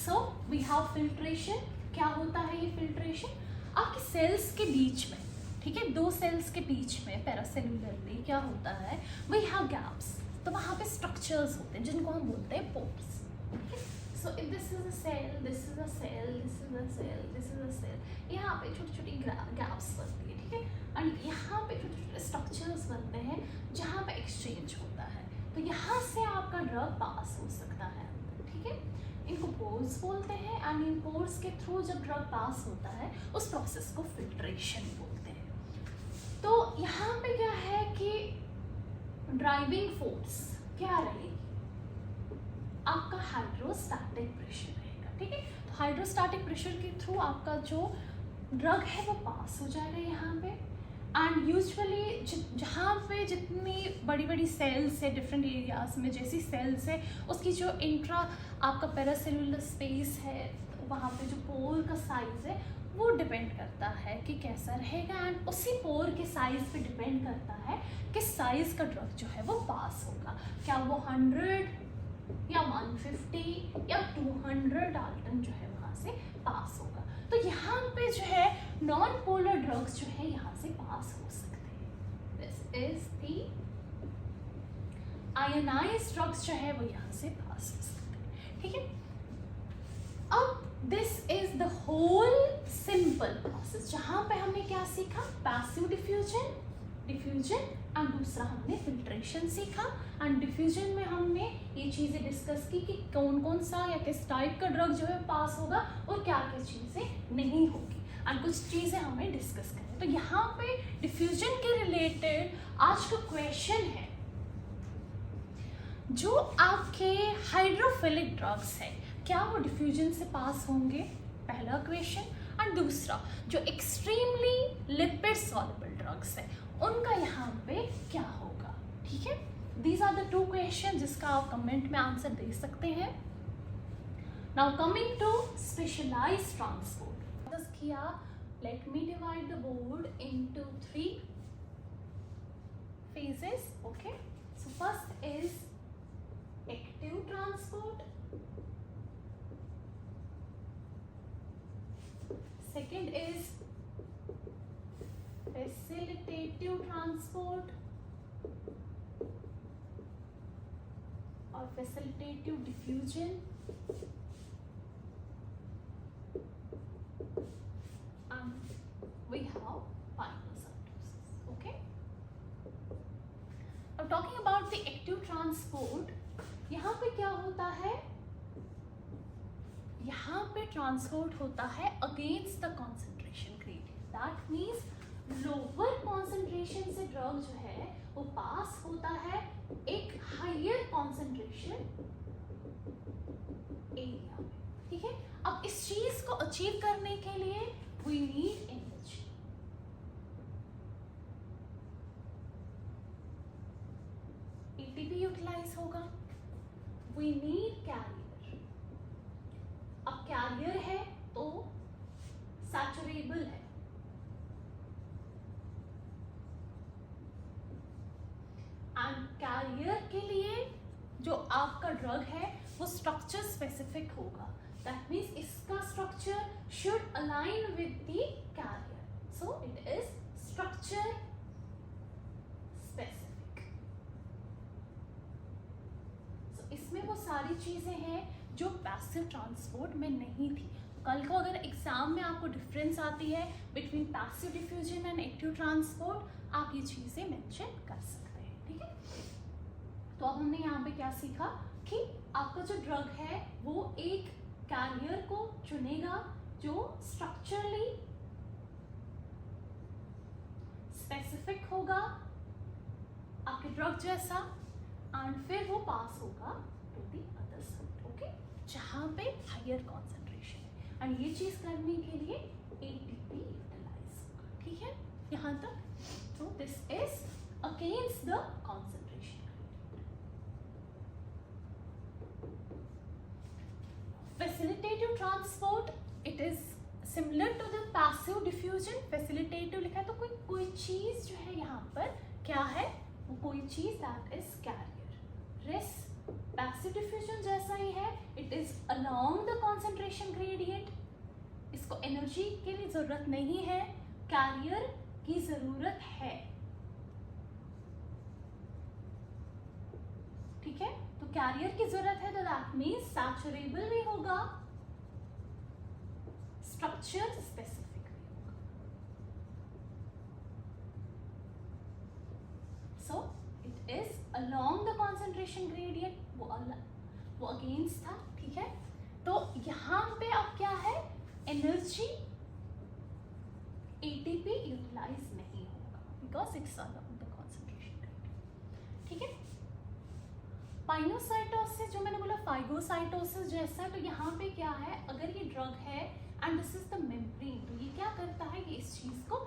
So we have filtration. क्या होता है ये फिल्ट्रेशन? आपके सेल्स के बीच में, ठीक है, दो सेल्स के बीच में पैरासेल्युलरली क्या होता है, वी हैव गैप्स. तो वहाँ पे स्ट्रक्चर्स होते हैं जिनको हम बोलते हैं pores. So if this is a cell, this is a cell, this is a cell, this is a cell, यहाँ पे छोटी छोटी गैप्स बनती है, ठीक है, एंड यहाँ पे छोटे छोटे स्ट्रक्चर्स बनते हैं जहाँ पे एक्सचेंज होता है. तो यहाँ से आपका ड्रग पास हो सकता है, ठीक है. इनको पोर्स बोलते हैं एंड इन पोर्स के थ्रू जब ड्रग पास होता है उस प्रोसेस को फिल्ट्रेशन बोलते हैं. तो यहाँ पे क्या है कि ड्राइविंग फोर्स क्या रहेगी? आपका हाइड्रोस्टैटिक प्रेशर रहेगा, ठीक है. तो हाइड्रोस्टैटिक प्रेशर के थ्रू आपका जो ड्रग है वो पास हो जाएगा यहाँ पे. एंड यूजुअली जहाँ पे जितनी बड़ी बड़ी सेल्स है डिफरेंट एरियाज में, जैसी सेल्स है उसकी जो इंट्रा आपका पैरासेल्युलर स्पेस है, वहाँ पे जो पोर का साइज है वो डिपेंड करता है कि कैसा रहेगा. एंड उसी पोर के साइज पे डिपेंड करता है कि साइज का ड्रग जो है वो पास होगा. क्या वो 100 या 150 या 200 डाल्टन जो है वहाँ से पास होगा. तो यहाँ पे जो है नॉन पोलर ड्रग्स जो है यहाँ से पास हो सकते हैं. This is the ionised drugs जो है वो यहाँ से पास हो सकते हैं, ठीक है. अब this is the whole simple process जहाँ पे हमने क्या सीखा? पैसिव डिफ्यूजन, डिफ्यूजन एंड दूसरा हमने फिल्ट्रेशन सीखा. एंड डिफ्यूजन में हमने ये चीज़ें डिस्कस की कि कौन कौन सा या किस टाइप का ड्रग जो है पास होगा और क्या क्या चीज़ें नहीं होगी, एंड कुछ चीज़ें हमें डिस्कस करें. तो यहाँ पे डिफ्यूजन के रिलेटेड आज का क्वेश्चन है, जो आपके हाइड्रोफिलिक ड्रग्स है क्या वो डिफ्यूजन से पास होंगे? पहला क्वेश्चन. एंड दूसरा जो एक्सट्रीमली लिपिड सॉल्युबल ड्रग्स है उनका यहाँ पे क्या होगा, ठीक है. These are the two question जिसका आप कमेंट में आंसर दे सकते हैं. Now coming to specialised transport. किया, let me divide the board into 3 phases. Okay, so first is active transport, second is facilitative transport or facilitative diffusion, and we have pinocytosis. Okay, now talking about the active transport, यहाँ पे क्या होता है? यहाँ पे transport होता है against the concentration gradient. That means lower concentration से ड्रग जो है वो पास होता है एक हायर कॉन्सेंट्रेशन एरिया में, ठीक है. अब इस चीज को अचीव करने के लिए we need energy. ATP utilise होगा, वी नीड कैरियर. अब कैरियर है तो सैचुरेबल है, एंड कैरियर के लिए जो आपका ड्रग है वो स्ट्रक्चर स्पेसिफिक होगा. दैट मीन्स इसका structure should align with the carrier, so it is structure specific. So इसमें वो सारी चीजें हैं जो पैसिव ट्रांसपोर्ट में नहीं थी. कल को अगर एग्जाम में आपको डिफरेंस आती है between passive diffusion and active transport, आप ये चीज़ें मेंशन कर सकते हैं, ठीक है. तो अब हमने यहाँ पे क्या सीखा कि आपका जो ड्रग है वो एक कैरियर को चुनेगा जो स्ट्रक्चरली स्पेसिफिक होगा आपके ड्रग जैसा, एंड फिर वो पास होगा to the other side. Okay, जहाँ पे हायर कॉन्सेंट्रेशन है, एंड ये चीज करने के लिए एटीपी यूटिलाइज होगा, ठीक है यहाँ तक. तो this is against the concentration. Facilitative transport, it is similar to the passive diffusion. Facilitative लिखा है तो कोई चीज जो है यहाँ पर क्या है, वो कोई चीज that is carrier. Passive diffusion जैसा ही है, it is along the concentration gradient, इसको एनर्जी की भी जरूरत नहीं है, कैरियर की जरूरत है, ठीक है। तो कैरियर की जरूरत है तो दैट मीन्स सैचुरेबल भी होगा, स्ट्रक्चर स्पेसिफिक भी होगा। सो it is along the concentration gradient, वो अगेंस्ट था, ठीक है। तो यहां पे अब क्या है, एनर्जी एटीपी यूटिलाइज नहीं होगा because it's along the concentration gradient, ठीक है। पाइनोसाइटोसिस जो मैंने बोला फाइगोसाइटोसिस जैसा है, तो यहाँ पे क्या है, अगर ये ड्रग है and this is the membrane, तो ये क्या करता है, ये इस चीज को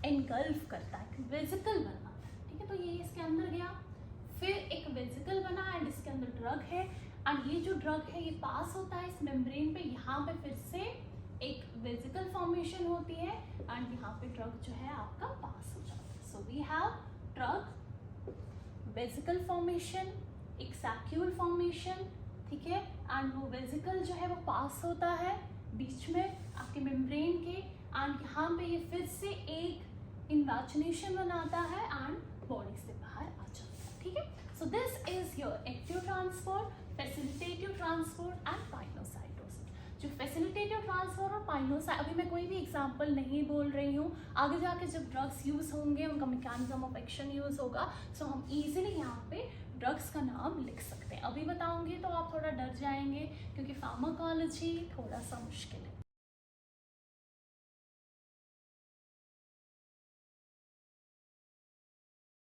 एनगल्फ करता है, वेसिकल बनाता है, ठीक है। तो ये इसके अंदर गया, फिर एक वेसिकल बना एंड इसके अंदर ड्रग है, एंड ये जो ड्रग है ये पास होता है इस मेम्ब्रेन पे, यहाँ पे फिर से एक वेसिकल फॉर्मेशन होती है एंड यहाँ पे ड्रग जो है आपका पास हो जाता है। So we have drug, vesicle formation, एक सैक्यूल फॉर्मेशन, ठीक है, एंड वो वेसिकल जो है वो पास होता है बीच में आपके मेम्ब्रेन के, एंड यहाँ पे ये फिर से एक इन्वैक्यूनेशन बनाता है एंड बॉडी से बाहर आ जाता है, ठीक है। So this is your active transport, facilitative transport and pinocytosis. जो फैसिलिटेटिव ट्रांसपोर्ट और पाइनोसाइट, अभी मैं कोई भी एग्जांपल नहीं बोल रही हूँ, आगे जाके जब ड्रग्स यूज होंगे उनका मैकेनिज्म ऑफ एक्शन यूज होगा, सो हम इजीली यहाँ पे ड्रग्स का नाम लिख सकते हैं। अभी बताऊंगी तो आप थोड़ा डर जाएंगे क्योंकि फार्माकोलॉजी थोड़ा सा मुश्किल है।